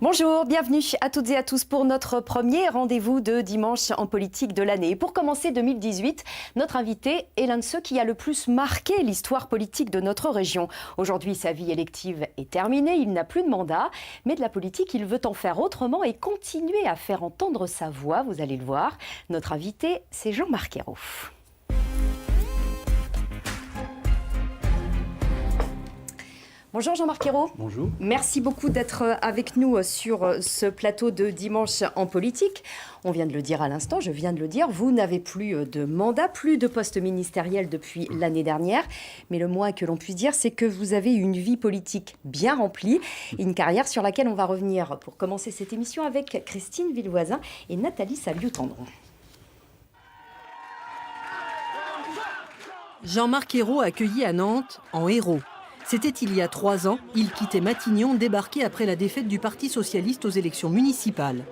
Bonjour, bienvenue à toutes et à tous pour notre premier rendez-vous de dimanche en politique de l'année. Et pour commencer 2018, notre invité est l'un de ceux qui a le plus marqué l'histoire politique de notre région. Aujourd'hui, sa vie élective est terminée, il n'a plus de mandat, mais de la politique, il veut en faire autrement et continuer à faire entendre sa voix, vous allez le voir. Notre invité, c'est Jean-Marc Ayrault. Bonjour Jean-Marc Ayrault. Bonjour. Merci beaucoup d'être avec nous sur ce plateau de dimanche en politique. On vient de le dire à l'instant, je viens de le dire, vous n'avez plus de mandat, plus de poste ministériel depuis l'année dernière. Mais le moins que l'on puisse dire, c'est que vous avez une vie politique bien remplie, une carrière sur laquelle on va revenir pour commencer cette émission avec Christine Villevoisin et Nathalie Saliou-Tendron. Jean-Marc Ayrault accueilli à Nantes en héros. C'était il y a 3 ans, il quittait Matignon, débarqué après la défaite du Parti socialiste aux élections municipales.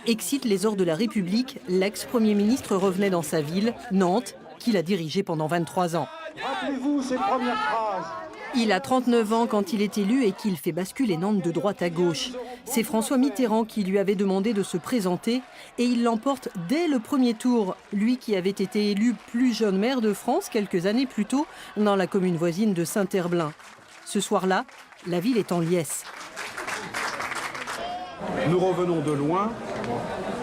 Excite les ors de la République, l'ex-premier ministre revenait dans sa ville, Nantes, qu'il a dirigée pendant 23 ans. Rappelez-vous ces premières phrases. Il a 39 ans quand il est élu et qu'il fait basculer Nantes de droite à gauche. C'est François Mitterrand qui lui avait demandé de se présenter et il l'emporte dès le premier tour. Lui qui avait été élu plus jeune maire de France quelques années plus tôt dans la commune voisine de Saint-Herblain. Ce soir-là, la ville est en liesse. Nous revenons de loin,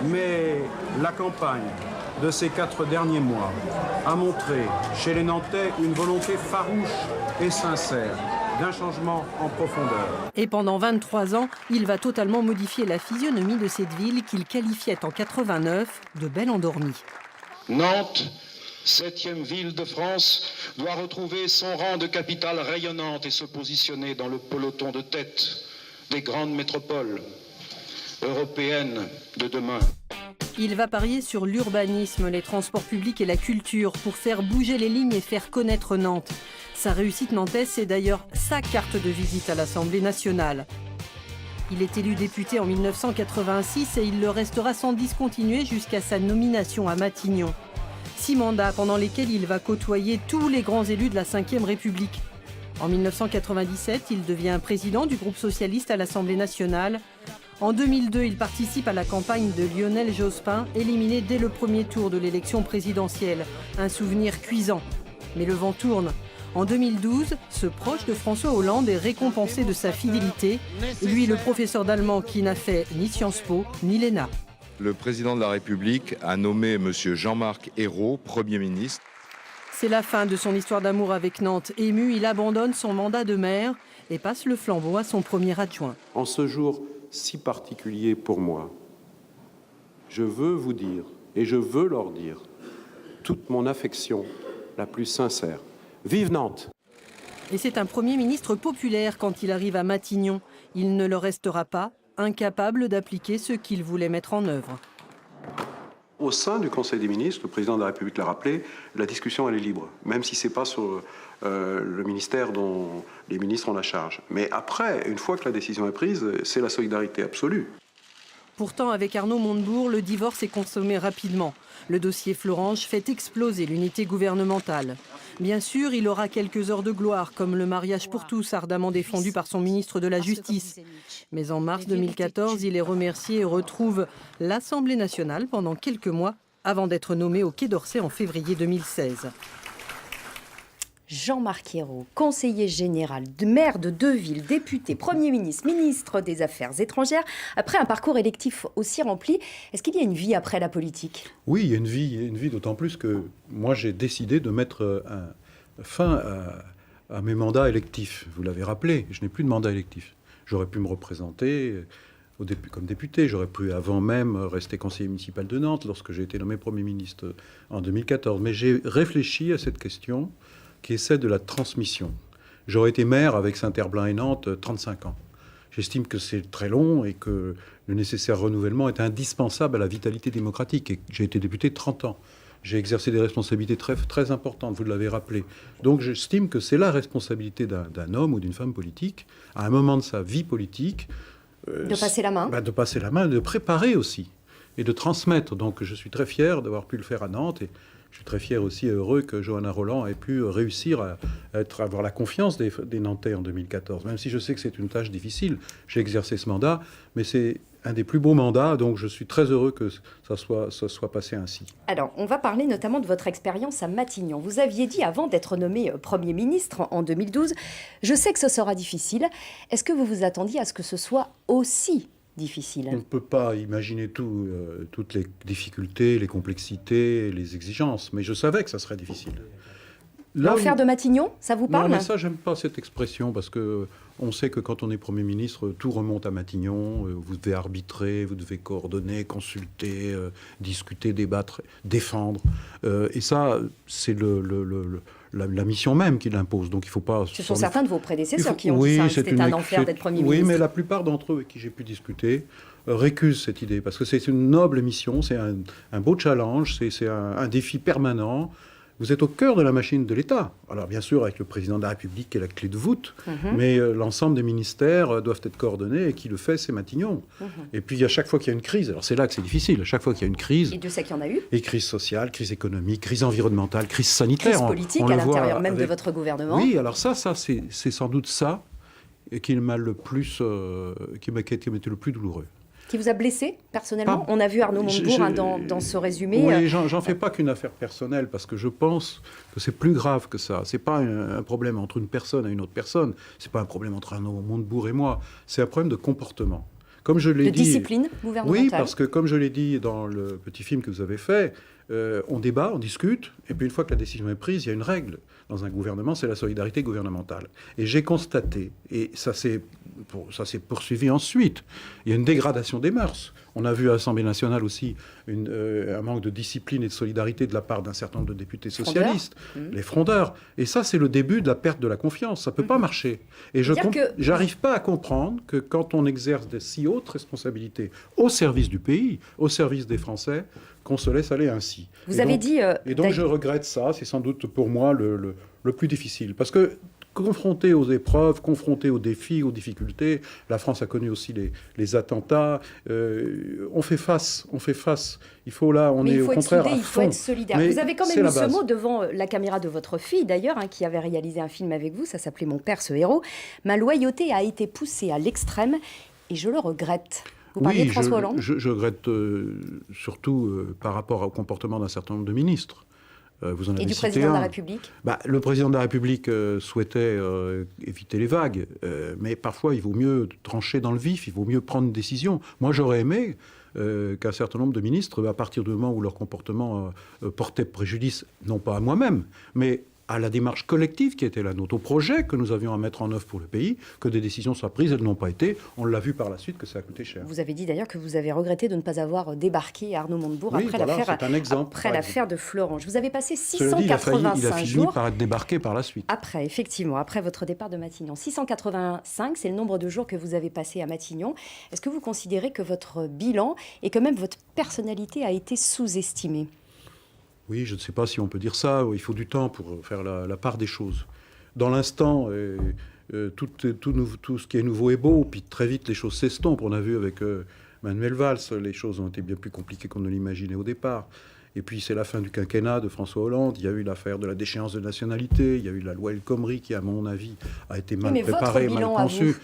mais la campagne de ces 4 derniers mois a montré chez les Nantais une volonté farouche et sincère d'un changement en profondeur. Et pendant 23 ans, il va totalement modifier la physionomie de cette ville qu'il qualifiait en 89 de belle endormie. Nantes, 7e ville de France, doit retrouver son rang de capitale rayonnante et se positionner dans le peloton de tête des grandes métropoles européennes de demain. Il va parier sur l'urbanisme, les transports publics et la culture pour faire bouger les lignes et faire connaître Nantes. Sa réussite nantaise, c'est d'ailleurs sa carte de visite à l'Assemblée nationale. Il est élu député en 1986 et il le restera sans discontinuer jusqu'à sa nomination à Matignon. 6 mandats pendant lesquels il va côtoyer tous les grands élus de la Ve République. En 1997, il devient président du groupe socialiste à l'Assemblée nationale. En 2002, il participe à la campagne de Lionel Jospin, éliminé dès le premier tour de l'élection présidentielle. Un souvenir cuisant. Mais le vent tourne. En 2012, ce proche de François Hollande est récompensé de sa fidélité. Lui, le professeur d'allemand qui n'a fait ni Sciences Po ni l'ENA. Le président de la République a nommé M. Jean-Marc Ayrault Premier ministre. C'est la fin de son histoire d'amour avec Nantes. Ému, il abandonne son mandat de maire et passe le flambeau à son premier adjoint. En ce jour si particulier pour moi, je veux vous dire, et je veux leur dire, toute mon affection la plus sincère. Vive Nantes! Et c'est un Premier ministre populaire quand il arrive à Matignon. Il ne le restera pas, incapable d'appliquer ce qu'il voulait mettre en œuvre. Au sein du Conseil des ministres, le président de la République l'a rappelé, la discussion elle est libre, même si ce n'est pas sur le ministère dont les ministres ont la charge. Mais après, une fois que la décision est prise, c'est la solidarité absolue. Pourtant, avec Arnaud Montebourg, le divorce est consommé rapidement. Le dossier Florange fait exploser l'unité gouvernementale. Bien sûr, il aura quelques heures de gloire, comme le mariage pour tous, ardemment défendu par son ministre de la Justice. Mais en mars 2014, il est remercié et retrouve l'Assemblée nationale pendant quelques mois, avant d'être nommé au Quai d'Orsay en février 2016. Jean-Marc Ayrault, conseiller général, maire de 2 villes, député, Premier ministre, ministre des Affaires étrangères. Après un parcours électif aussi rempli, est-ce qu'il y a une vie après la politique ? Oui, il y a une vie d'autant plus que moi j'ai décidé de mettre fin à mes mandats électifs. Vous l'avez rappelé, je n'ai plus de mandat électif. J'aurais pu me représenter comme député, j'aurais pu avant même rester conseiller municipal de Nantes lorsque j'ai été nommé Premier ministre en 2014. Mais j'ai réfléchi à cette question qui est celle de la transmission. J'aurais été maire avec Saint-Herblain et Nantes 35 ans. J'estime que c'est très long et que le nécessaire renouvellement est indispensable à la vitalité démocratique. Et j'ai été député 30 ans. J'ai exercé des responsabilités très, très importantes, vous l'avez rappelé. Donc j'estime que c'est la responsabilité d'un homme ou d'une femme politique, à un moment de sa vie politique... de passer la main. De passer la main, de préparer aussi, et de transmettre. Donc je suis très fier d'avoir pu le faire à Nantes. Et Je suis très fier aussi et heureux que Johanna Rolland ait pu réussir à avoir la confiance des Nantais en 2014. Même si je sais que c'est une tâche difficile, j'ai exercé ce mandat, mais c'est un des plus beaux mandats, donc je suis très heureux que ça soit passé ainsi. Alors, on va parler notamment de votre expérience à Matignon. Vous aviez dit, avant d'être nommé Premier ministre en 2012, « Je sais que ce sera difficile ». Est-ce que vous vous attendiez à ce que ce soit aussi difficile? On ne peut pas imaginer toutes les difficultés, les complexités, les exigences, mais je savais que ça serait difficile. L'enfer de Matignon, ça vous parle? Non, mais ça, j'aime pas cette expression, parce que on sait que quand on est Premier ministre, tout remonte à Matignon. Vous devez arbitrer, vous devez coordonner, consulter, discuter, débattre, défendre. Et ça, c'est la mission même qui l'impose. Donc il faut pas... Ce sont certains de vos prédécesseurs qui ont dit ça. C'était un enfer d'être Premier ministre. Oui, mais la plupart d'entre eux avec qui j'ai pu discuter récusent cette idée, parce que c'est une noble mission, c'est un beau challenge, c'est un défi permanent. Vous êtes au cœur de la machine de l'État. Alors bien sûr, avec le président de la République qui est la clé de voûte, mais l'ensemble des ministères doivent être coordonnés, et qui le fait, c'est Matignon. Et puis à chaque fois qu'il y a une crise, alors c'est là que c'est difficile, à chaque fois qu'il y a une crise... Et Dieu sait qu'il y en a eu. Et crise sociale, crise économique, crise environnementale, crise sanitaire. Crise politique à l'intérieur même de votre gouvernement. Oui, alors ça c'est sans doute ça qui m'a le plus... qui m'a été le plus douloureux. Qui vous a blessé, personnellement? On a vu Arnaud Montebourg dans ce résumé. Oui, j'en fais pas qu'une affaire personnelle, parce que je pense que c'est plus grave que ça. C'est pas un problème entre une personne et une autre personne. C'est pas un problème entre Arnaud Montebourg et moi. C'est un problème de comportement. Comme je l'ai dit... discipline gouvernementale. Oui, parce que comme je l'ai dit dans le petit film que vous avez fait, on débat, on discute, et puis une fois que la décision est prise, il y a une règle dans un gouvernement, c'est la solidarité gouvernementale. Et j'ai constaté, et ça s'est poursuivi ensuite, il y a une dégradation des mœurs. On a vu à l'Assemblée nationale aussi un manque de discipline et de solidarité de la part d'un certain nombre de députés socialistes, les frondeurs. Et ça, c'est le début de la perte de la confiance. Ça ne peut pas marcher. Et je n'arrive pas à comprendre que quand on exerce de si hautes responsabilités au service du pays, au service des Français, qu'on se laisse aller ainsi. Vous avez dit... et donc je regrette ça. C'est sans doute pour moi le plus difficile. Parce que confronté aux épreuves, confronté aux défis, aux difficultés, la France a connu aussi les attentats. On fait face. Il faut là, on est au contraire à fond. Il faut être solidaire. Vous avez quand même eu ce mot devant la caméra de votre fille, d'ailleurs, qui avait réalisé un film avec vous. Ça s'appelait Mon père, ce héros. Ma loyauté a été poussée à l'extrême et je le regrette. Vous parliez de François Hollande ? Je regrette surtout par rapport au comportement d'un certain nombre de ministres. Vous en avez et du cité président de la République ? Le président de la République souhaitait éviter les vagues, mais parfois il vaut mieux trancher dans le vif, il vaut mieux prendre une décision. Moi j'aurais aimé qu'un certain nombre de ministres, à partir du moment où leur comportement portait préjudice, non pas à moi-même, mais à la démarche collective qui était la nôtre, au projet que nous avions à mettre en œuvre pour le pays, que des décisions soient prises, elles n'ont pas été. On l'a vu par la suite que ça a coûté cher. Vous avez dit d'ailleurs que vous avez regretté de ne pas avoir débarqué Arnaud Montebourg après l'affaire de Florange. Vous avez passé 685 il a fini jours par être débarqué par la suite. Après votre départ de Matignon. 685, c'est le nombre de jours que vous avez passé à Matignon. Est-ce que vous considérez que votre bilan et que même votre personnalité a été sous-estimée ? Oui, je ne sais pas si on peut dire ça. Il faut du temps pour faire la part des choses. Dans l'instant, tout ce qui est nouveau est beau, puis très vite les choses s'estompent. On a vu avec Manuel Valls, les choses ont été bien plus compliquées qu'on ne l'imaginait au départ. Et puis c'est la fin du quinquennat de François Hollande. Il y a eu l'affaire de la déchéance de nationalité. Il y a eu la loi El Khomri qui, à mon avis, a été mal préparée, mal conçue.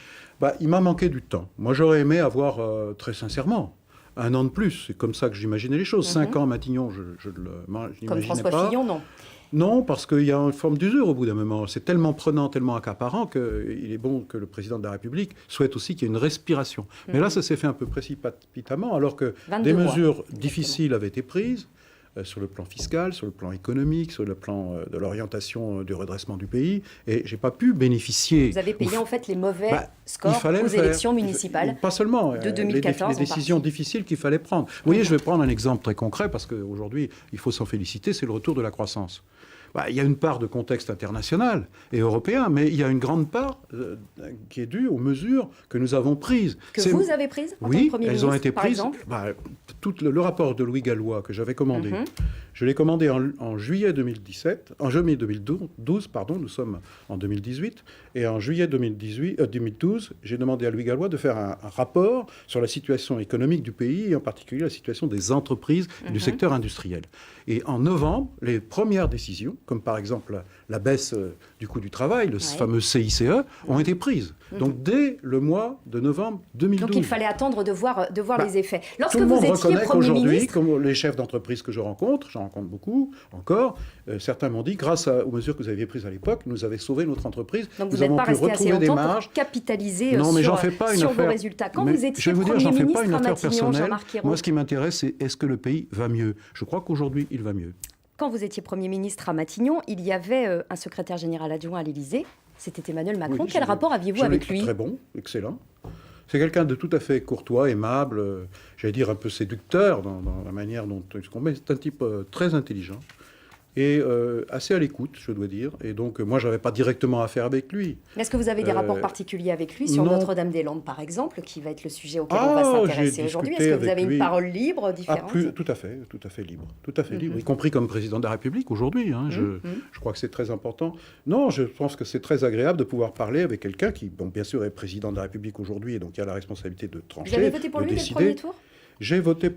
Il m'a manqué du temps. Moi, j'aurais aimé avoir, très sincèrement, 1 an de plus. C'est comme ça que j'imaginais les choses. 5 ans à Matignon, je ne l'imaginais pas. Comme François Fillon, non ? Non, parce qu'il y a une forme d'usure au bout d'un moment. C'est tellement prenant, tellement accaparant qu'il est bon que le président de la République souhaite aussi qu'il y ait une respiration. Mais là, ça s'est fait un peu précipitamment, alors que des mesures difficiles avaient été prises sur le plan fiscal, sur le plan économique, sur le plan de l'orientation du redressement du pays, et j'ai pas pu bénéficier. Vous avez payé en fait les mauvais scores aux élections municipales. Pas seulement de 2014. Les décisions difficiles qu'il fallait prendre. Vous voyez, je vais prendre un exemple très concret parce qu'aujourd'hui, il faut s'en féliciter, c'est le retour de la croissance. Il y a une part de contexte international et européen, mais il y a une grande part qui est due aux mesures que nous avons prises. Que vous avez prises en tant que Premier ministre, elles ont été prises. Par exemple Tout le rapport de Louis Gallois que j'avais commandé, Je l'ai commandé en juillet 2017, en juillet 2012, pardon, nous sommes en 2018, et en juillet 2012, j'ai demandé à Louis Gallois de faire un rapport sur la situation économique du pays, et en particulier la situation des entreprises et du secteur industriel. Et en novembre, les premières décisions, comme par exemple la baisse du coût du travail, le fameux CICE, ont été prises. Donc dès le mois de novembre 2012. Donc il fallait attendre de voir les effets. Lorsque tout le monde vous étiez reconnaît Premier qu'aujourd'hui, ministre... comme les chefs d'entreprise que j'en rencontre beaucoup encore, certains m'ont dit, grâce aux mesures que vous aviez prises à l'époque, nous avez sauvé notre entreprise. Donc vous nous n'êtes avons pas pu resté assez retrouver des longtemps marges. pour capitaliser sur vos résultats. Quand Mais vous étiez je vais vous dire, Premier j'en fais ministre pas une à affaire Matignon, personnelle. Jean-Marc Ayrault. Moi, ce qui m'intéresse, c'est est-ce que le pays va mieux? Je crois qu'aujourd'hui, il va mieux. Quand vous étiez Premier ministre à Matignon, il y avait un secrétaire général adjoint à l'Élysée. C'était Emmanuel Macron. Oui, Quel rapport aviez-vous avec lui? Très bon, excellent. C'est quelqu'un de tout à fait courtois, aimable, j'allais dire un peu séducteur dans la manière dont il se comporte. C'est un type très intelligent et assez à l'écoute, je dois dire. Et donc, moi, je n'avais pas directement affaire avec lui. Est-ce que vous avez des rapports particuliers avec lui sur non. Notre-Dame-des-Landes, par exemple, qui va être le sujet auquel on va s'intéresser aujourd'hui? Est-ce que vous avez une parole libre, différente? Tout à fait libre. Tout à fait libre, y compris comme président de la République aujourd'hui. Je crois que c'est très important. Non, je pense que c'est très agréable de pouvoir parler avec quelqu'un qui, bon, bien sûr, est président de la République aujourd'hui et donc il a la responsabilité de trancher, Vous avez voté pour lui dès le premier tour? J'ai voté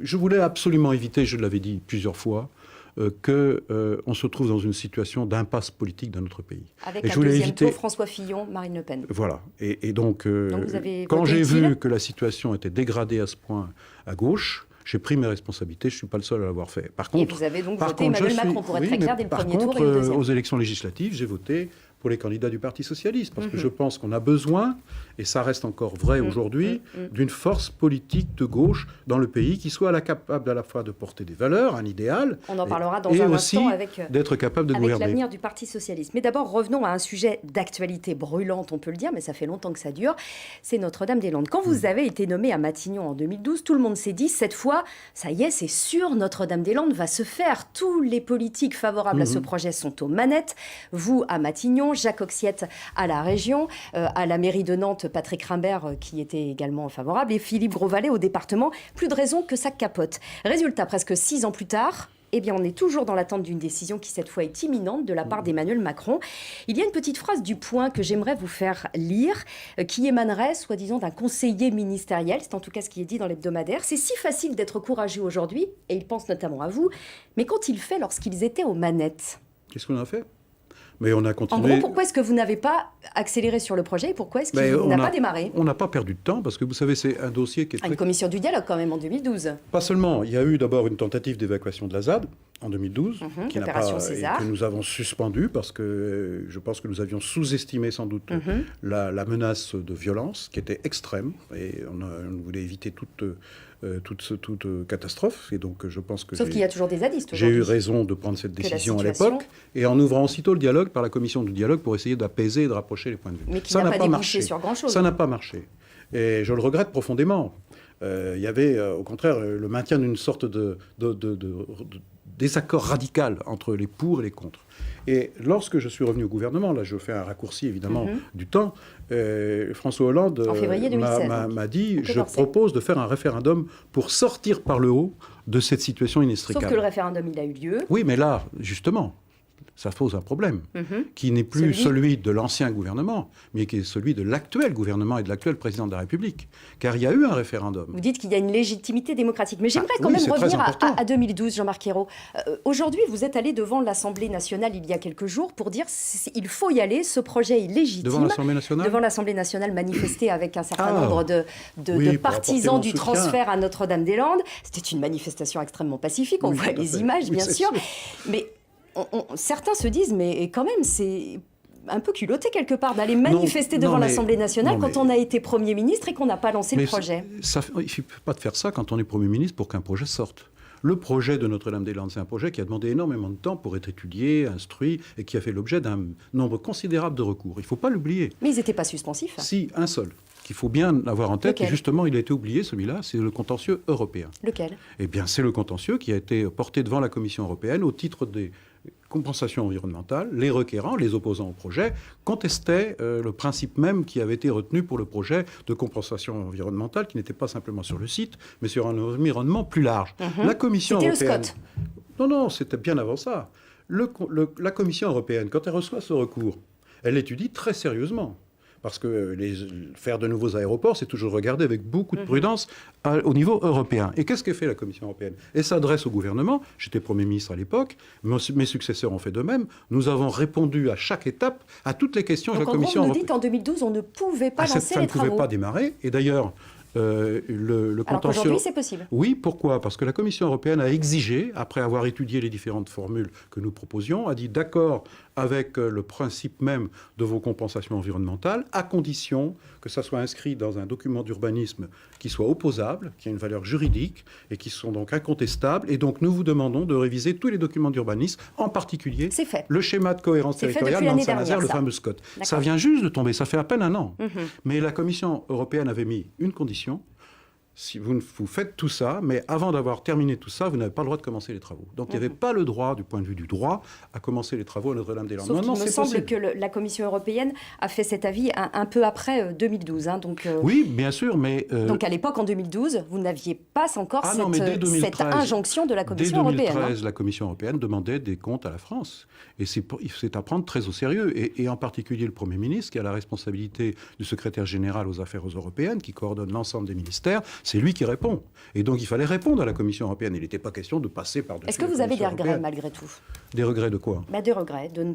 je voulais absolument éviter, je l'avais dit plusieurs fois, qu'on se trouve dans une situation d'impasse politique dans notre pays. Avec un deuxième tour, François Fillon, Marine Le Pen. Voilà. Et donc vous avez quand voté j'ai utile? vu que la situation était dégradée à ce point à gauche, j'ai pris mes responsabilités. Je ne suis pas le seul à l'avoir fait. Par contre, vous avez donc voté Emmanuel Macron, pour être très clair, dès le premier tour et le deuxième. Aux élections législatives, j'ai voté pour les candidats du Parti socialiste, parce que je pense qu'on a besoin, et ça reste encore vrai aujourd'hui, d'une force politique de gauche dans le pays qui soit capable à la fois de porter des valeurs, un idéal, on en parlera dans et un aussi instant avec d'être capable de gouverner. L'avenir du Parti socialiste. Mais d'abord, revenons à un sujet d'actualité brûlante, on peut le dire, mais ça fait longtemps que ça dure, c'est Notre-Dame-des-Landes. Quand vous avez été nommé à Matignon en 2012, tout le monde s'est dit, cette fois, ça y est, c'est sûr, Notre-Dame-des-Landes va se faire. Tous les politiques favorables à ce projet sont aux manettes. Vous, à Matignon, Jacques Oxiette à la région, à la mairie de Nantes, Patrick Rimbert qui était également favorable, et Philippe Grosvalet au département. Plus de raison que ça capote. Résultat, presque 6 ans plus tard, eh bien, on est toujours dans l'attente d'une décision qui, cette fois, est imminente de la part d'Emmanuel Macron. Il y a une petite phrase du Point que j'aimerais vous faire lire, qui émanerait, soi-disant, d'un conseiller ministériel. C'est en tout cas ce qui est dit dans l'hebdomadaire. C'est si facile d'être courageux aujourd'hui, et il pense notamment à vous, mais qu'ont-ils fait lorsqu'ils étaient aux manettes? Qu'est-ce qu'on a fait? Mais on a continué. En gros, pourquoi est-ce que vous n'avez pas accéléré sur le projet et pourquoi est-ce qu'il n'a pas démarré? On n'a pas perdu de temps parce que vous savez, c'est un dossier qui est Une commission du dialogue quand même en 2012. Pas seulement. Il y a eu d'abord une tentative d'évacuation de la ZAD en 2012, qui n'a pas, que nous avons suspendue parce que je pense que nous avions sous-estimé sans doute la menace de violence qui était extrême et on voulait éviter toute catastrophe. Et donc, je pense que sauf qu'il y a toujours des zadistes j'ai eu raison de prendre cette décision à l'époque, et en ouvrant aussitôt le dialogue par la commission du dialogue pour essayer d'apaiser et de rapprocher les points de vue. Mais qui n'a pas débouché sur grand-chose. Ça n'a pas marché. Et je le regrette profondément. Il y avait, au contraire, le maintien d'une sorte de désaccord radical entre les pour et les contre. Et lorsque je suis revenu au gouvernement, là je fais un raccourci évidemment du temps, François Hollande m'a dit « Je propose de faire un référendum pour sortir par le haut de cette situation inextricable ». Sauf que le référendum, il a eu lieu. Oui, mais là, justement, ça pose un problème qui n'est plus celui de l'ancien gouvernement, mais qui est celui de l'actuel gouvernement et de l'actuel président de la République. Car il y a eu un référendum. Vous dites qu'il y a une légitimité démocratique. Mais j'aimerais quand même revenir à 2012, Jean-Marc Ayrault. Aujourd'hui, vous êtes allé devant l'Assemblée nationale il y a quelques jours pour dire qu'il faut y aller, ce projet est légitime. Devant l'Assemblée nationale ? Devant l'Assemblée nationale, manifesté avec un certain nombre de partisans du transfert à Notre-Dame-des-Landes. C'était une manifestation extrêmement pacifique. On voit les images, bien sûr. Mais certains se disent, mais quand même, c'est un peu culotté quelque part d'aller manifester devant l'Assemblée nationale quand on a été Premier ministre et qu'on n'a pas lancé le projet. Il ne suffit pas de faire ça quand on est Premier ministre pour qu'un projet sorte. Le projet de Notre-Dame-des-Landes, c'est un projet qui a demandé énormément de temps pour être étudié, instruit, et qui a fait l'objet d'un nombre considérable de recours. Il ne faut pas l'oublier. Mais ils n'étaient pas suspensifs. Si, un seul, qu'il faut bien avoir en tête. Lequel? Et justement, il a été oublié, celui-là, c'est le contentieux européen. Lequel? Eh bien, c'est le contentieux qui a été porté devant la Commission européenne au titre des compensation environnementale, les requérants, les opposants au projet, contestaient le principe même qui avait été retenu pour le projet de compensation environnementale, qui n'était pas simplement sur le site, mais sur un environnement plus large. La Commission C'était européenne... le Scott. Non, c'était bien avant ça. La Commission européenne, quand elle reçoit ce recours, elle l'étudie très sérieusement. Parce que faire de nouveaux aéroports, c'est toujours regarder avec beaucoup de prudence au niveau européen. Et qu'est-ce que fait la Commission européenne? Elle s'adresse au gouvernement. J'étais Premier ministre à l'époque. Mes successeurs ont fait de même. Nous avons répondu à chaque étape à toutes les questions de la Commission vous nous européenne. dites en 2012, on ne pouvait pas lancer les travaux. Ça ne pouvait pas démarrer. Et d'ailleurs, le Alors contentieux... qu'aujourd'hui, c'est possible. Oui, pourquoi? Parce que la Commission européenne a exigé, après avoir étudié les différentes formules que nous proposions, a dit d'accord avec le principe même de vos compensations environnementales, à condition que ça soit inscrit dans un document d'urbanisme qui soit opposable, qui a une valeur juridique et qui sont donc incontestables. Et donc nous vous demandons de réviser tous les documents d'urbanisme, en particulier le schéma de cohérence territoriale Nantes-Saint-Nazaire, le fameux Scott. Ça vient juste de tomber, ça fait à peine un an. Mais la Commission européenne avait mis une condition. Si vous faites tout ça, mais avant d'avoir terminé tout ça, vous n'avez pas le droit de commencer les travaux. Donc il n'y avait pas le droit, du point de vue du droit, à commencer les travaux à Notre-Dame-des-Landes. Sauf qu'il me semble que la Commission européenne a fait cet avis un peu après 2012. Oui, bien sûr, mais... Donc à l'époque, en 2012, vous n'aviez pas encore cette injonction de la Commission européenne. Dès 2013, la Commission européenne demandait des comptes à la France. Et c'est à prendre très au sérieux. Et en particulier le Premier ministre, qui a la responsabilité du secrétaire général aux affaires européennes, qui coordonne l'ensemble des ministères, c'est lui qui répond. Et donc, il fallait répondre à la Commission européenne. Il n'était pas question de passer par-dessus. Est-ce que vous avez des regrets, malgré tout? Des regrets de quoi? Des regrets de ne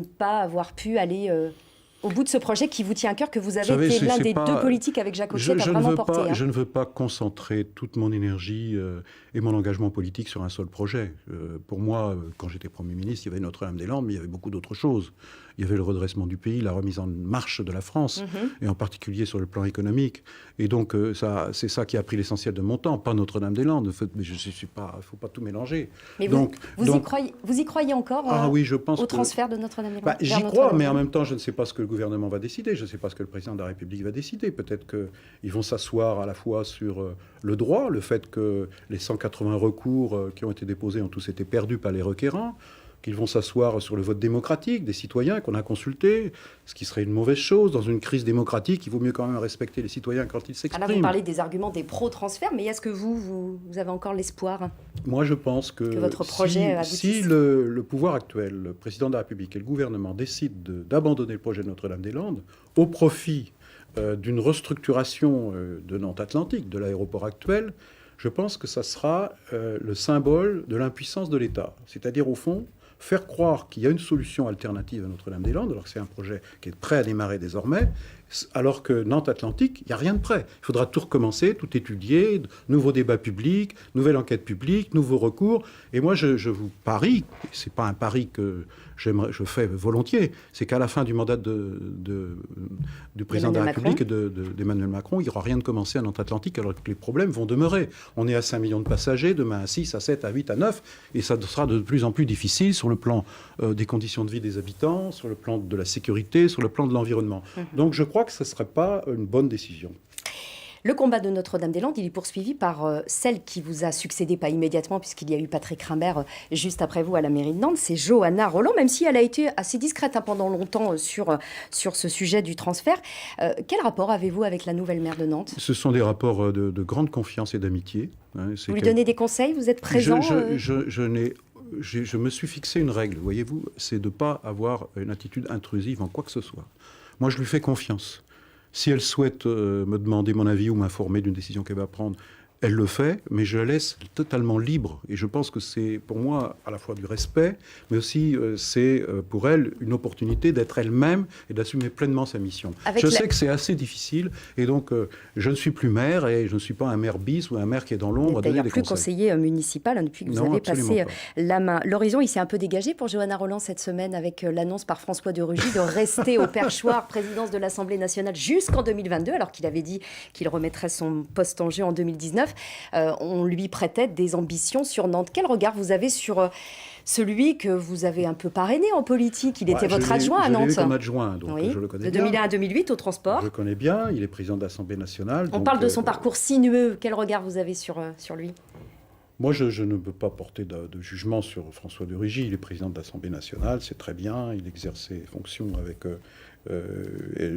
pas avoir pu aller au bout de ce projet qui vous tient à cœur, que vous avez été l'un des deux politiques avec Jacques Hottiette à vraiment porter. Je ne veux pas concentrer toute mon énergie et mon engagement politique sur un seul projet. Pour moi, quand j'étais Premier ministre, il y avait Notre-Dame-des-Landes, mais il y avait beaucoup d'autres choses. Il y avait le redressement du pays, la remise en marche de la France, et en particulier sur le plan économique. Et donc, c'est ça qui a pris l'essentiel de mon temps, pas Notre-Dame-des-Landes. Mais il ne faut pas tout mélanger. Mais vous y croyez encore oui, je pense au transfert de Notre-Dame-des-Landes? J'y crois, mais en même temps, je ne sais pas ce que le gouvernement va décider. Je ne sais pas ce que le président de la République va décider. Peut-être qu'ils vont s'asseoir à la fois sur le droit, le fait que les 180 recours qui ont été déposés ont tous été perdus par les requérants, qu'ils vont s'asseoir sur le vote démocratique des citoyens qu'on a consultés, ce qui serait une mauvaise chose. Dans une crise démocratique, il vaut mieux quand même respecter les citoyens quand ils s'expriment. Alors vous parlez des arguments des pro-transferts, mais est-ce que vous avez encore l'espoir? Moi, je pense que votre projet si le pouvoir actuel, le président de la République et le gouvernement décident d'abandonner le projet de Notre-Dame-des-Landes au profit d'une restructuration de Nantes Atlantique, de l'aéroport actuel, je pense que ça sera le symbole de l'impuissance de l'État. C'est-à-dire, au fond, faire croire qu'il y a une solution alternative à Notre-Dame-des-Landes, alors que c'est un projet qui est prêt à démarrer désormais, alors que Nantes-Atlantique, il n'y a rien de prêt. Il faudra tout recommencer, tout étudier, nouveaux débats publics, nouvelle enquête publique, nouveaux recours. Et moi, je vous parie, c'est pas un pari que je fais volontiers, c'est qu'à la fin du mandat du président de la République et d'Emmanuel Macron, il n'y aura rien de commencé à Nantes-Atlantique, alors que les problèmes vont demeurer. On est à 5 millions de passagers, demain à 6, à 7, à 8, à 9, et ça sera de plus en plus difficile sur le plan des conditions de vie des habitants, sur le plan de la sécurité, sur le plan de l'environnement. Donc je crois que ce ne serait pas une bonne décision. Le combat de Notre-Dame-des-Landes, il est poursuivi par celle qui vous a succédé, pas immédiatement, puisqu'il y a eu Patrick Rimbert juste après vous à la mairie de Nantes, c'est Johanna Rolland, même si elle a été assez discrète pendant longtemps sur ce sujet du transfert. Quel rapport avez-vous avec la nouvelle maire de Nantes? Ce sont des rapports de grande confiance et d'amitié. Vous lui donnez des conseils? Vous êtes présent? Je me suis fixé une règle, voyez-vous, c'est de ne pas avoir une attitude intrusive en quoi que ce soit. Moi, je lui fais confiance. Si elle souhaite me demander mon avis ou m'informer d'une décision qu'elle va prendre, elle le fait, mais je la laisse totalement libre. Et je pense que c'est pour moi à la fois du respect, mais aussi c'est pour elle une opportunité d'être elle-même et d'assumer pleinement sa mission. Je sais que c'est assez difficile, et donc je ne suis plus maire, et je ne suis pas un maire bis ou un maire qui est dans l'ombre à donner des conseils. Plus conseiller municipal depuis que vous avez passé la main. L'horizon, il s'est un peu dégagé pour Johanna Rolland cette semaine avec l'annonce par François de Rugy de rester au perchoir présidence de l'Assemblée nationale jusqu'en 2022, alors qu'il avait dit qu'il remettrait son poste en jeu en 2019. On lui prêtait des ambitions sur Nantes. Quel regard vous avez sur celui que vous avez un peu parrainé en politique? Il était votre adjoint à Nantes. Je l'ai eu comme adjoint, donc je le connais bien. De 2001 à 2008 au transport. Je le connais bien, il est président de l'Assemblée nationale. On parle de son parcours sinueux. Quel regard vous avez sur lui? Moi, je ne peux pas porter de jugement sur François de Rugy. Il est président de l'Assemblée nationale, c'est très bien. Il exerce ses fonctions avec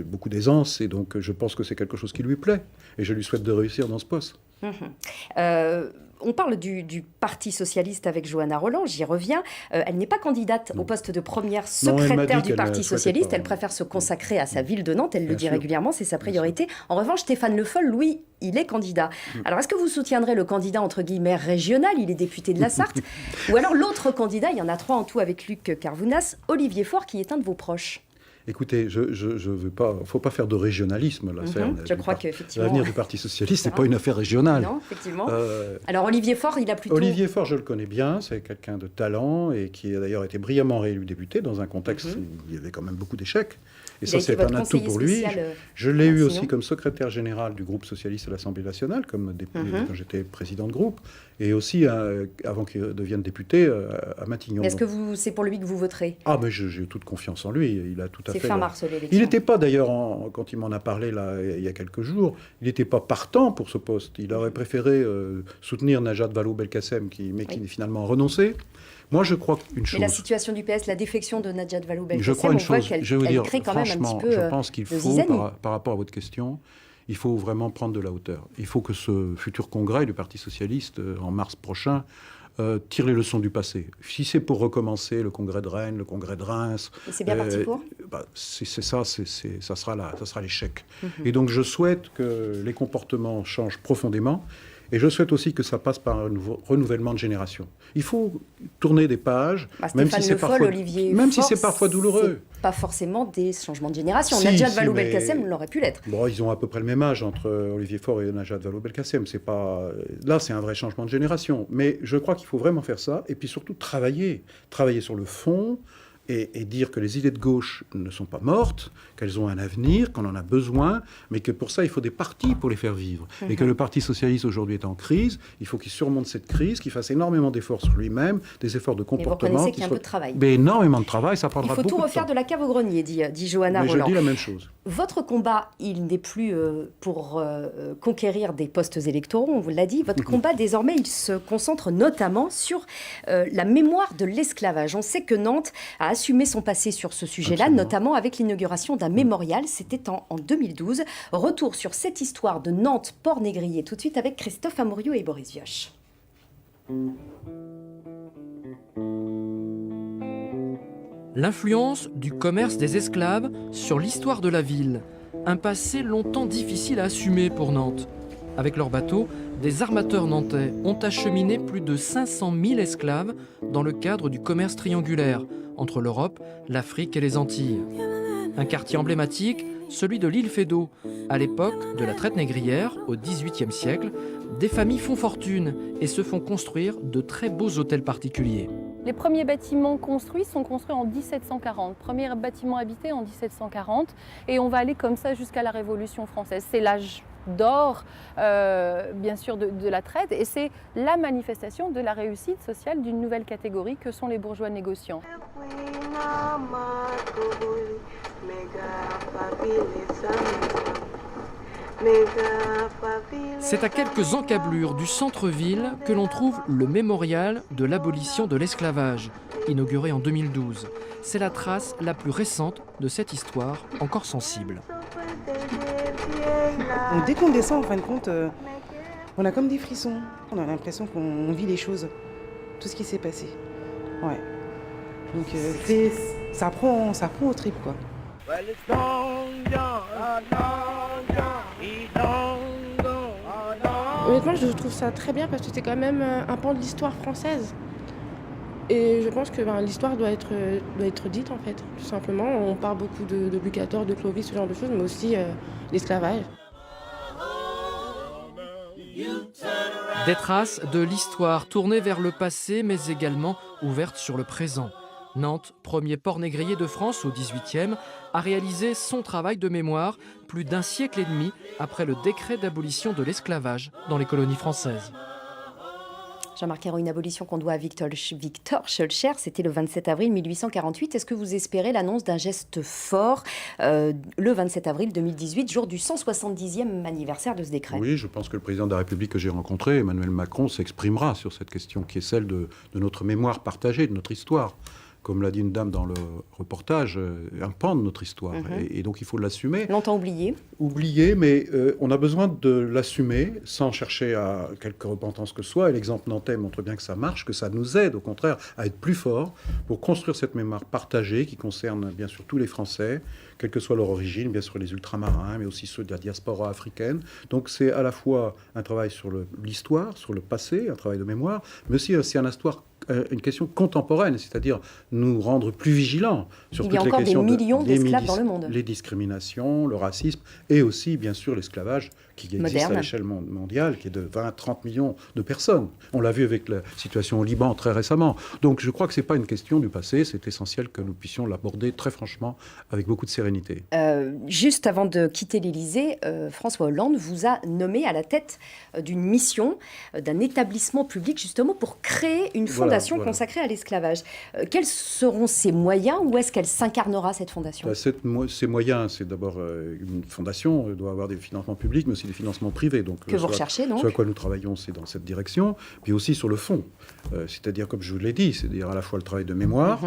beaucoup d'aisance. Et donc, je pense que c'est quelque chose qui lui plaît. Et je lui souhaite de réussir dans ce poste. On parle du Parti socialiste avec Johanna Rolland, j'y reviens. Elle n'est pas candidate au poste de première secrétaire du Parti socialiste. Elle préfère se consacrer à sa ville de Nantes. Elle le dit régulièrement, c'est sa priorité. En revanche, Stéphane Le Foll, lui, il est candidat. Alors, est-ce que vous soutiendrez le candidat, entre guillemets, régional? Il est député de la Sarthe. Ou alors l'autre candidat, il y en a 3 en tout avec Luc Carvounas, Olivier Faure, qui est un de vos proches. Écoutez, je veux pas, faut pas faire de régionalisme. Là. Je crois qu'effectivement... L'avenir du Parti socialiste, c'est pas une affaire régionale. Non, effectivement. Alors Olivier Faure, il a plutôt... Olivier Faure, je le connais bien, c'est quelqu'un de talent et qui a d'ailleurs été brillamment réélu député dans un contexte où il y avait quand même beaucoup d'échecs. Et ça, c'est un atout pour lui. Je l'ai eu aussi comme secrétaire général du groupe socialiste à l'Assemblée nationale, comme député, quand j'étais président de groupe, et aussi avant qu'il devienne député à Matignon. Est-ce que c'est pour lui que vous voterez? Ah, mais j'ai toute confiance en lui. Il a tout à fait. C'est fin mars l'élection. Il n'était pas d'ailleurs, quand il m'en a parlé là, il y a quelques jours, il n'était pas partant pour ce poste. Il aurait préféré soutenir Najat Vallaud-Belkacem, qui finalement a renoncé. Moi, je crois une chose. Mais la situation du PS, la défection de Najat Vallaud-Belkacem, je crois une chose. Je veux dire, crée quand même un petit peu je pense qu'il faut, par rapport à votre question, il faut vraiment prendre de la hauteur. Il faut que ce futur congrès du Parti socialiste, en mars prochain, tire les leçons du passé. Si c'est pour recommencer le congrès de Rennes, le congrès de Reims... Et c'est bien parti pour c'est ça, ça sera l'échec. Et donc, je souhaite que les comportements changent profondément. Et je souhaite aussi que ça passe par un renouvellement de génération. Il faut tourner des pages, même si c'est parfois douloureux. Pas forcément des changements de génération. Najat Vallaud-Belkacem l'aurait pu l'être. Bon, ils ont à peu près le même âge entre Olivier Faure et Najat Vallaud-Belkacem. Là, c'est un vrai changement de génération. Mais je crois qu'il faut vraiment faire ça. Et puis surtout travailler sur le fond. Et dire que les idées de gauche ne sont pas mortes, qu'elles ont un avenir, qu'on en a besoin, mais que pour ça, il faut des partis pour les faire vivre. Et que le Parti socialiste, aujourd'hui, est en crise. Il faut qu'il surmonte cette crise, qu'il fasse énormément d'efforts sur lui-même, des efforts de comportement. Et vous reconnaissez qu'il y a un peu de travail. Mais énormément de travail, ça prendra beaucoup de temps. Il faut tout refaire de la cave au grenier, dit Johanna Rolland. Mais je dis la même chose. Votre combat, il n'est plus pour conquérir des postes électoraux, on vous l'a dit. Votre combat, désormais, il se concentre notamment sur la mémoire de l'esclavage. On sait que Nantes a assumé son passé sur ce sujet-là, notamment avec l'inauguration d'un mémorial. C'était en 2012. Retour sur cette histoire de Nantes-Port-Négrier, tout de suite avec Christophe Amoriot et Boris Vioche. L'influence du commerce des esclaves sur l'histoire de la ville. Un passé longtemps difficile à assumer pour Nantes. Avec leurs bateaux, des armateurs nantais ont acheminé plus de 500 000 esclaves dans le cadre du commerce triangulaire entre l'Europe, l'Afrique et les Antilles. Un quartier emblématique, celui de l'île Feydeau. À l'époque de la traite négrière, au XVIIIe siècle, des familles font fortune et se font construire de très beaux hôtels particuliers. Les premiers bâtiments construits sont construits en 1740. Premier bâtiment habité en 1740. Et on va aller comme ça jusqu'à la Révolution française. C'est l'âge d'or, bien sûr, de la traite. Et c'est la manifestation de la réussite sociale d'une nouvelle catégorie que sont les bourgeois négociants. C'est à quelques encablures du centre-ville que l'on trouve le mémorial de l'abolition de l'esclavage, inauguré en 2012. C'est la trace la plus récente de cette histoire encore sensible. Dès qu'on descend, en fin de compte, on a comme des frissons. On a l'impression qu'on vit les choses, tout ce qui s'est passé. Ouais. Donc ça prend au trip, quoi. Honnêtement, je trouve ça très bien parce que c'est quand même un pan de l'histoire française. Et je pense que l'histoire doit être dite, en fait, tout simplement. On parle beaucoup de Louis XIV, de Clovis, ce genre de choses, mais aussi l'esclavage. Des traces de l'histoire tournées vers le passé, mais également ouvertes sur le présent. Nantes, premier port négrier de France au XVIIIe, a réalisé son travail de mémoire plus d'un siècle et demi après le décret d'abolition de l'esclavage dans les colonies françaises. Jean-Marc Ayrault, une abolition qu'on doit à Victor Schœlcher, c'était le 27 avril 1848. Est-ce que vous espérez l'annonce d'un geste fort le 27 avril 2018, jour du 170e anniversaire de ce décret? Oui, je pense que le président de la République que j'ai rencontré, Emmanuel Macron, s'exprimera sur cette question qui est celle de notre mémoire partagée, de notre histoire. Comme l'a dit une dame dans le reportage, un pan de notre histoire. Et donc il faut l'assumer. Longtemps oublié. Oublié, mais on a besoin de l'assumer sans chercher à quelque repentance que ce soit. Et l'exemple nantais montre bien que ça marche, que ça nous aide au contraire à être plus forts pour construire cette mémoire partagée qui concerne bien sûr tous les Français, quelle que soit leur origine, bien sûr les ultramarins, mais aussi ceux de la diaspora africaine. Donc c'est à la fois un travail sur l'histoire, sur le passé, un travail de mémoire, mais aussi une question contemporaine, c'est-à-dire nous rendre plus vigilants sur toutes les questions. Il y a encore des millions d'esclaves dans le monde. Les discriminations, le racisme et aussi, bien sûr, l'esclavage qui existe à l'échelle mondiale, qui est de 20-30 millions de personnes. On l'a vu avec la situation au Liban très récemment. Donc je crois que ce n'est pas une question du passé, c'est essentiel que nous puissions l'aborder très franchement, avec beaucoup de sérénité. Juste avant de quitter l'Élysée, François Hollande vous a nommé à la tête d'une mission, d'un établissement public, justement pour créer une fondation consacrée à l'esclavage. Quels seront ses moyens? Où est-ce qu'elle s'incarnera, cette fondation? Ces moyens, c'est d'abord une fondation, elle doit avoir des financements publics, mais aussi des financements privés. Donc, que vous recherchez, donc? Ce à quoi nous travaillons, c'est dans cette direction. Puis aussi sur le fond, c'est-à-dire, comme je vous l'ai dit, c'est-à-dire à la fois le travail de mémoire,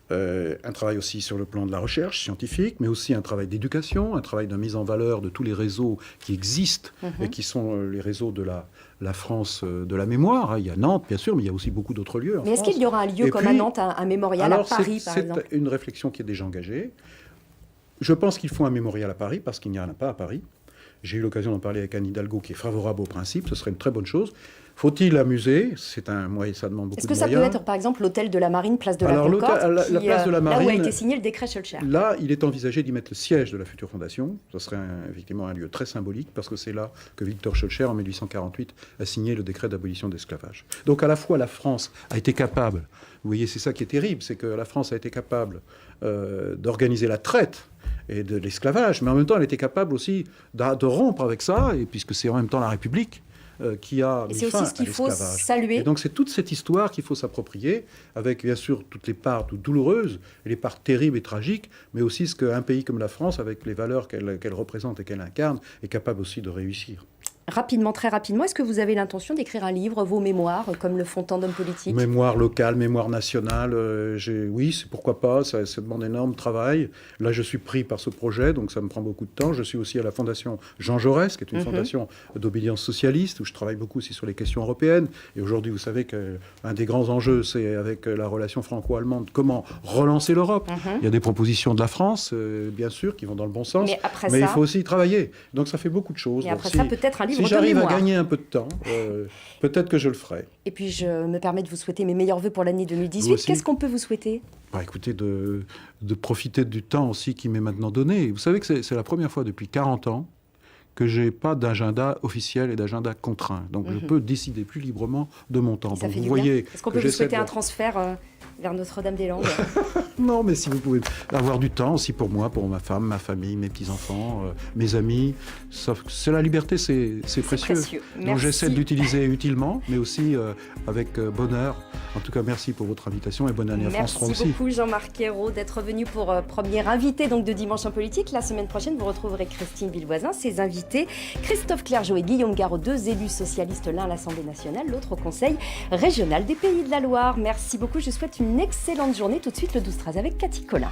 un travail aussi sur le plan de la recherche scientifique, mais aussi un travail d'éducation, un travail de mise en valeur de tous les réseaux qui existent et qui sont les réseaux de la France de la mémoire. Il y a Nantes, bien sûr, mais il y a aussi beaucoup d'autres lieux. Mais est-ce qu'il y aura un lieu à Nantes, un mémorial à Paris, par exemple? C'est une réflexion qui est déjà engagée. Je pense qu'il faut un mémorial à Paris, parce qu'il n'y en a pas à Paris. J'ai eu l'occasion d'en parler avec Anne Hidalgo, qui est favorable au principe. Ce serait une très bonne chose. Faut-il un musée? C'est un moyen, ça demande beaucoup de moyens. Est-ce que ça peut être, par exemple, l'hôtel de la Marine, place de la Concorde, la place de la Marine, là où a été signé le décret Schœlcher? Là, il est envisagé d'y mettre le siège de la future fondation. Ce serait effectivement un lieu très symbolique, parce que c'est là que Victor Schœlcher, en 1848, a signé le décret d'abolition de l'esclavage. Donc à la fois, la France a été capable, vous voyez, c'est ça qui est terrible, c'est que la France a été capable d'organiser la traite et de l'esclavage, mais en même temps, elle était capable aussi de rompre avec ça, et puisque c'est en même temps la République qui a mis fin à l'esclavage. Et c'est aussi ce qu'il faut saluer. Et donc c'est toute cette histoire qu'il faut s'approprier, avec bien sûr toutes les parts douloureuses, et les parts terribles et tragiques, mais aussi ce qu'un pays comme la France, avec les valeurs qu'elle représente et qu'elle incarne, est capable aussi de réussir. Rapidement, très rapidement, est-ce que vous avez l'intention d'écrire un livre, vos mémoires, comme le font tant d'hommes politiques? Mémoire locale, mémoire nationale, oui, pourquoi pas, ça demande énorme travail. Là, je suis pris par ce projet, donc ça me prend beaucoup de temps. Je suis aussi à la Fondation Jean Jaurès, qui est une fondation d'obédience socialiste, où je travaille beaucoup aussi sur les questions européennes. Et aujourd'hui, vous savez qu'un des grands enjeux, c'est avec la relation franco-allemande, comment relancer l'Europe. Il y a des propositions de la France, bien sûr, qui vont dans le bon sens, mais il faut aussi y travailler. Donc ça fait beaucoup de choses. Et après ça, peut-être un livre. Si j'arrive à gagner un peu de temps, peut-être que je le ferai. Et puis je me permets de vous souhaiter mes meilleurs vœux pour l'année 2018. Qu'est-ce qu'on peut vous souhaiter? Écoutez, de profiter du temps aussi qui m'est maintenant donné. Vous savez que c'est la première fois depuis 40 ans que je n'ai pas d'agenda officiel et d'agenda contraint. Donc je peux décider plus librement de mon temps. Ça fait du bien. Est-ce qu'on peut vous souhaiter un transfert vers Notre-Dame-des-Landes? Non, mais si vous pouvez avoir du temps aussi pour moi, pour ma femme, ma famille, mes petits-enfants, mes amis. C'est la liberté, c'est précieux. Donc j'essaie de l'utiliser utilement, mais aussi avec bonheur. En tout cas, merci pour votre invitation et bonne année à France 3 aussi. Merci beaucoup Jean-Marc Ayrault d'être venu pour premier invité donc, de Dimanche en politique. La semaine prochaine, vous retrouverez Christine Villevoisin, ses invités, Christophe Clergeau et Guillaume Garot, deux élus socialistes, l'un à l'Assemblée nationale, l'autre au Conseil régional des Pays de la Loire. Merci beaucoup, je souhaite une excellente journée. Tout de suite, le 12-13 avec Cathy Collin.